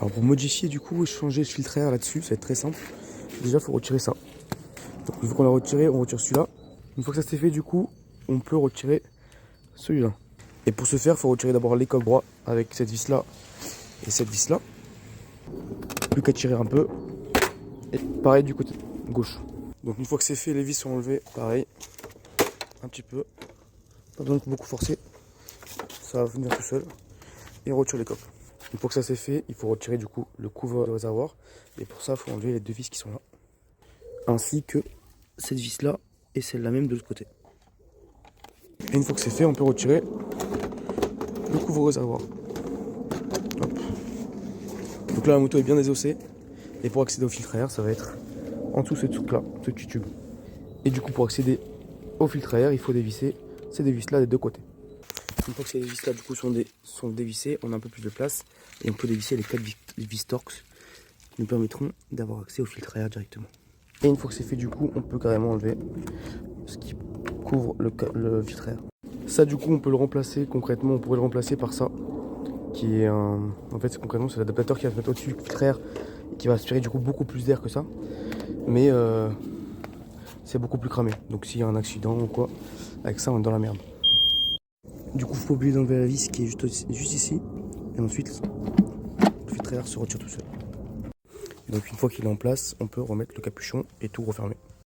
Alors pour modifier du coup, changer le filtre à air là-dessus, ça va être très simple. Déjà, il faut retirer ça. Donc une fois qu'on l'a retiré, on retire celui-là. Une fois que ça s'est fait, du coup, on peut retirer celui-là. Et pour ce faire, il faut retirer d'abord les coques droits avec cette vis-là et cette vis-là. Plus qu'à tirer un peu. Et pareil du côté gauche. Donc une fois que c'est fait, les vis sont enlevées, pareil. Un petit peu. Pas besoin de beaucoup forcer. Ça va venir tout seul. Et on retire les coques. Une fois que ça c'est fait, il faut retirer du coup le couvre de réservoir. Et pour ça, il faut enlever les deux vis qui sont là. Ainsi que cette vis là et celle-là même de l'autre côté. Et une fois que c'est fait, on peut retirer le couvre réservoir. Hop. Donc là la moto est bien désossée. Et pour accéder au filtre à air, ça va être en dessous ce truc là, ce petit tube. Et du coup pour accéder au filtre à air, il faut dévisser ces deux vis là des deux côtés. Une fois que ces vis là du coup sont dévissées, on a un peu plus de place. Et on peut dévisser les 4 vis Torx qui nous permettront d'avoir accès au filtre à air directement. Et une fois que c'est fait, du coup, on peut carrément enlever ce qui couvre le filtre à air. Ça, du coup, on peut le remplacer concrètement. On pourrait le remplacer par ça, qui est un. En fait, concrètement, c'est l'adaptateur qui va se mettre au-dessus du filtre à air et qui va aspirer du coup beaucoup plus d'air que ça. Mais c'est beaucoup plus cramé. Donc, s'il y a un accident ou quoi, avec ça, on est dans la merde. Du coup, faut pas oublier d'enlever la vis qui est juste ici. Et ensuite, le filtre à air se retire tout seul. Donc une fois qu'il est en place, on peut remettre le capuchon et tout refermer.